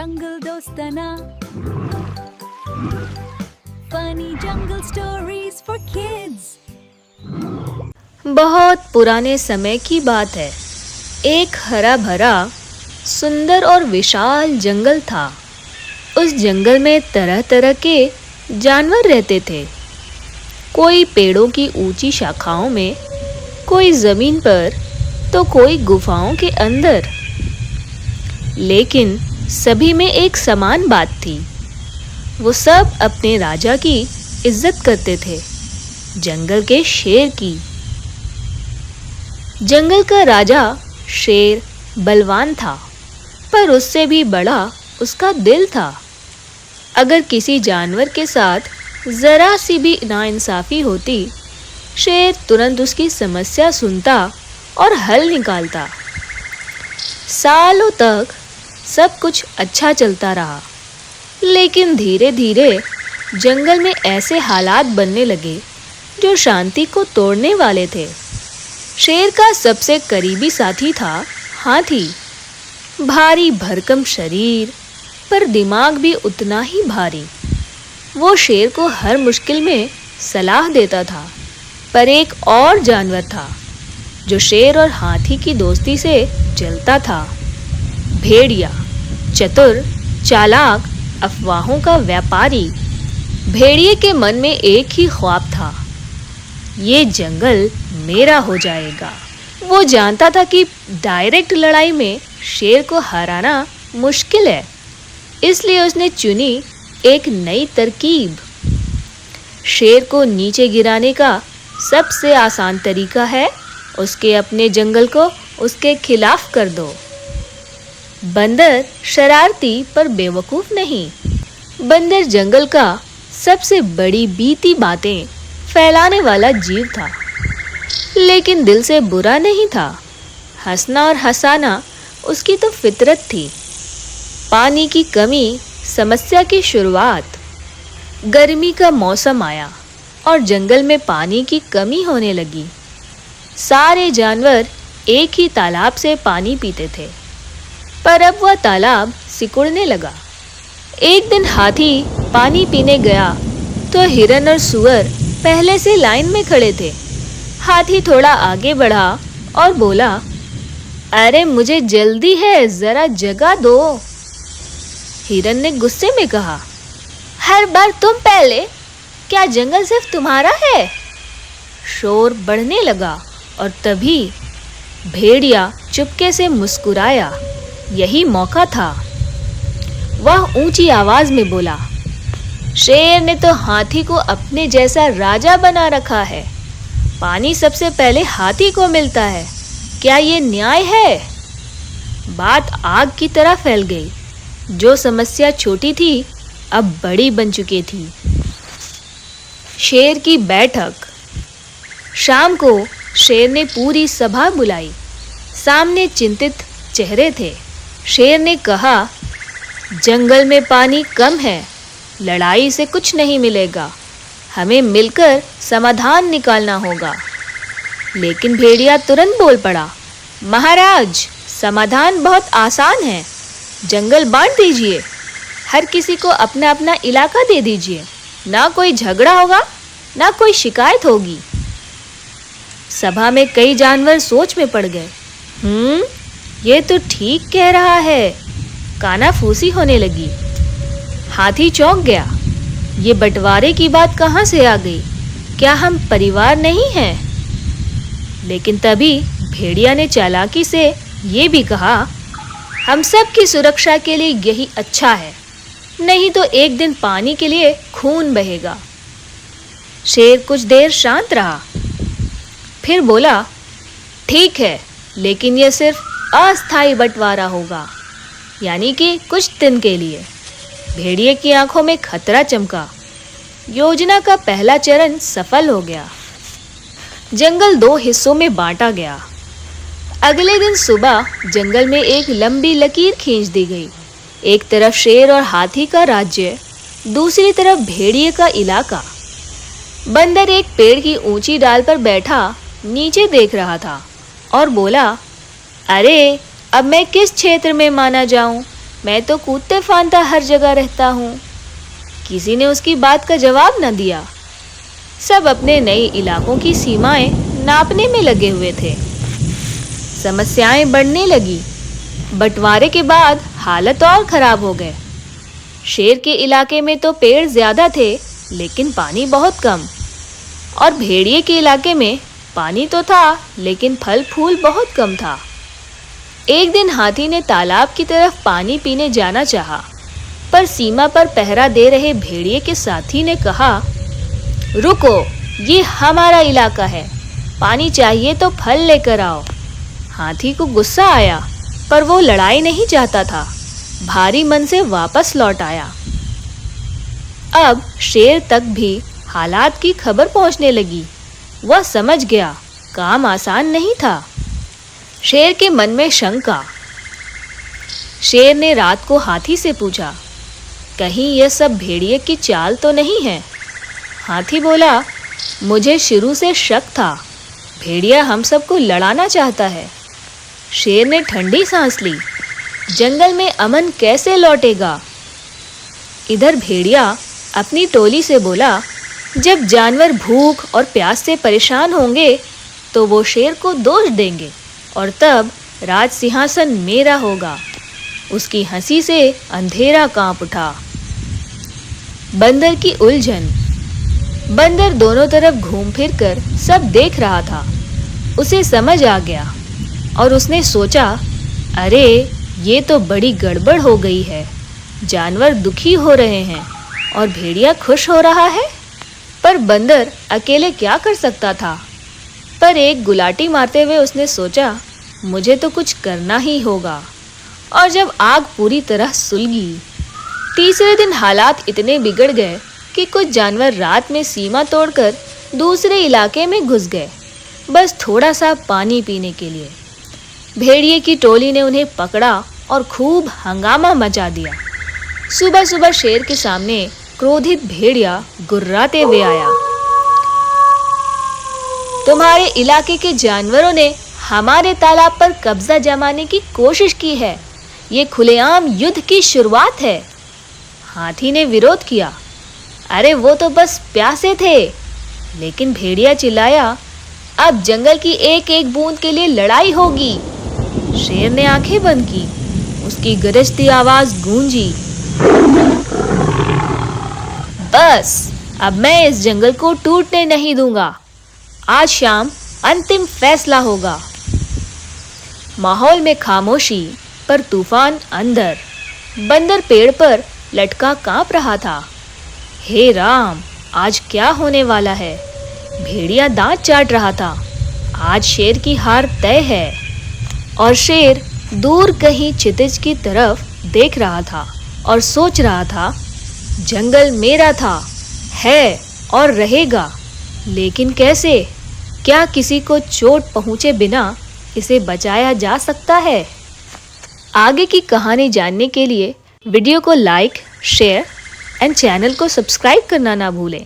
जंगल दोस्ताना funny jungle stories for kids. बहुत पुराने समय की बात है। एक हरा भरा सुंदर और विशाल जंगल था। उस जंगल में तरह तरह के जानवर रहते थे। कोई पेड़ों की ऊंची शाखाओं में, कोई जमीन पर, तो कोई गुफाओं के अंदर। लेकिन सभी में एक समान बात थी। वो सब अपने राजा की इज्जत करते थे, जंगल के शेर की। जंगल का राजा शेर बलवान था, पर उससे भी बड़ा उसका दिल था। अगर किसी जानवर के साथ जरा सी भी नाइंसाफी होती, शेर तुरंत उसकी समस्या सुनता और हल निकालता। सालों तक सब कुछ अच्छा चलता रहा, लेकिन धीरे धीरे जंगल में ऐसे हालात बनने लगे जो शांति को तोड़ने वाले थे। शेर का सबसे करीबी साथी था हाथी। भारी भरकम शरीर, पर दिमाग भी उतना ही भारी। वो शेर को हर मुश्किल में सलाह देता था। पर एक और जानवर था जो शेर और हाथी की दोस्ती से जलता था। भेड़िया, चतुर, चालाक, अफवाहों का व्यापारी। भेड़िए के मन में एक ही ख्वाब था, ये जंगल मेरा हो जाएगा। वो जानता था कि डायरेक्ट लड़ाई में शेर को हराना मुश्किल है, इसलिए उसने चुनी एक नई तरकीब। शेर को नीचे गिराने का सबसे आसान तरीका है उसके अपने जंगल को उसके खिलाफ कर दो। बंदर शरारती पर बेवकूफ नहीं। बंदर जंगल का सबसे बड़ी बीती बातें फैलाने वाला जीव था, लेकिन दिल से बुरा नहीं था। हंसना और हंसाना उसकी तो फितरत थी। पानी की कमी समस्या की शुरुआत। गर्मी का मौसम आया और जंगल में पानी की कमी होने लगी। सारे जानवर एक ही तालाब से पानी पीते थे, पर अब वह तालाब सिकुड़ने लगा। एक दिन हाथी पानी पीने गया तो हिरन और सूअर पहले से लाइन में खड़े थे। हाथी थोड़ा आगे बढ़ा और बोला, अरे मुझे जल्दी है, जरा जगह दो। हिरन ने गुस्से में कहा, हर बार तुम पहले, क्या जंगल सिर्फ तुम्हारा है? शोर बढ़ने लगा और तभी भेड़िया चुपके से मुस्कुराया। यही मौका था। वह ऊंची आवाज में बोला, शेर ने तो हाथी को अपने जैसा राजा बना रखा है। पानी सबसे पहले हाथी को मिलता है, क्या ये न्याय है? बात आग की तरह फैल गई। जो समस्या छोटी थी अब बड़ी बन चुकी थी। शेर की बैठक। शाम को शेर ने पूरी सभा बुलाई। सामने चिंतित चेहरे थे। शेर ने कहा, जंगल में पानी कम है, लड़ाई से कुछ नहीं मिलेगा, हमें मिलकर समाधान निकालना होगा। लेकिन भेड़िया तुरंत बोल पड़ा, महाराज, समाधान बहुत आसान है। जंगल बांट दीजिए, हर किसी को अपना अपना इलाका दे दीजिए, ना कोई झगड़ा होगा, ना कोई शिकायत होगी। सभा में कई जानवर सोच में पड़ गए। ये तो ठीक कह रहा है। कानाफूसी होने लगी। हाथी चौंक गया, ये बंटवारे की बात कहाँ से आ गई? क्या हम परिवार नहीं हैं? लेकिन तभी भेड़िया ने चालाकी से ये भी कहा, हम सब की सुरक्षा के लिए यही अच्छा है, नहीं तो एक दिन पानी के लिए खून बहेगा। शेर कुछ देर शांत रहा, फिर बोला, ठीक है, लेकिन यह सिर्फ अस्थायी बंटवारा होगा, यानी कि कुछ दिन के लिए। भेड़िए की आंखों में खतरा चमका। योजना का पहला चरण सफल हो गया। जंगल दो हिस्सों में बांटा गया। अगले दिन सुबह जंगल में एक लंबी लकीर खींच दी गई। एक तरफ शेर और हाथी का राज्य, दूसरी तरफ भेड़िए का इलाका। बंदर एक पेड़ की ऊंची डाल पर बैठा नीचे देख रहा था और बोला, अरे अब मैं किस क्षेत्र में माना जाऊं? मैं तो कूदते फांदता हर जगह रहता हूँ। किसी ने उसकी बात का जवाब न दिया। सब अपने नए इलाकों की सीमाएं नापने में लगे हुए थे। समस्याएं बढ़ने लगी। बंटवारे के बाद हालत और खराब हो गए। शेर के इलाके में तो पेड़ ज्यादा थे लेकिन पानी बहुत कम, और भेड़िए के इलाके में पानी तो था लेकिन फल फूल बहुत कम था। एक दिन हाथी ने तालाब की तरफ पानी पीने जाना चाहा, पर सीमा पर पहरा दे रहे भेड़िए के साथी ने कहा, रुको, ये हमारा इलाका है, पानी चाहिए तो फल लेकर आओ। हाथी को गुस्सा आया, पर वो लड़ाई नहीं चाहता था। भारी मन से वापस लौट आया। अब शेर तक भी हालात की खबर पहुंचने लगी। वह समझ गया काम आसान नहीं था। शेर के मन में शंका। शेर ने रात को हाथी से पूछा, कहीं यह सब भेड़िए की चाल तो नहीं है? हाथी बोला, मुझे शुरू से शक था, भेड़िया हम सबको लड़ाना चाहता है। शेर ने ठंडी सांस ली। जंगल में अमन कैसे लौटेगा? इधर भेड़िया अपनी टोली से बोला, जब जानवर भूख और प्यास से परेशान होंगे तो वो शेर को दोष देंगे और तब राज सिंहासन मेरा होगा। उसकी हंसी से अंधेरा कांप उठा। बंदर की उलझन। बंदर दोनों तरफ घूम फिर कर सब देख रहा था। उसे समझ आ गया और उसने सोचा, अरे ये तो बड़ी गड़बड़ हो गई है। जानवर दुखी हो रहे हैं और भेड़िया खुश हो रहा है। पर बंदर अकेले क्या कर सकता था? पर एक गुलाटी मारते हुए उसने सोचा, मुझे तो कुछ करना ही होगा। और जब आग पूरी तरह सुलगी, तीसरे दिन हालात इतने बिगड़ गए कि कुछ जानवर रात में सीमा तोड़कर दूसरे इलाके में घुस गए, बस थोड़ा सा पानी पीने के लिए। भेड़िए की टोली ने उन्हें पकड़ा और खूब हंगामा मचा दिया। सुबह सुबह शेर के सामने क्रोधित भेड़िया गुर्राते हुए आया। तुम्हारे इलाके के जानवरों ने हमारे तालाब पर कब्जा जमाने की कोशिश की है। ये खुलेआम युद्ध की शुरुआत है। हाथी ने विरोध किया, अरे वो तो बस प्यासे थे। लेकिन भेड़िया चिल्लाया, अब जंगल की एक एक बूंद के लिए लड़ाई होगी। शेर ने आंखें बंद की। उसकी गरजती आवाज गूंजी, बस अब मैं इस जंगल को टूटने नहीं दूंगा। आज शाम अंतिम फैसला होगा। माहौल में खामोशी, पर तूफान अंदर। बंदर पेड़ पर लटका कांप रहा था। हे राम, आज क्या होने वाला है? भेड़िया दांत चाट रहा था। आज शेर की हार तय है। और शेर दूर कहीं क्षितिज की तरफ देख रहा था और सोच रहा था, जंगल मेरा था, है और रहेगा, लेकिन कैसे? क्या किसी को चोट पहुंचे बिना इसे बचाया जा सकता है? आगे की कहानी जानने के लिए वीडियो को लाइक, शेयर एंड चैनल को सब्सक्राइब करना ना भूलें।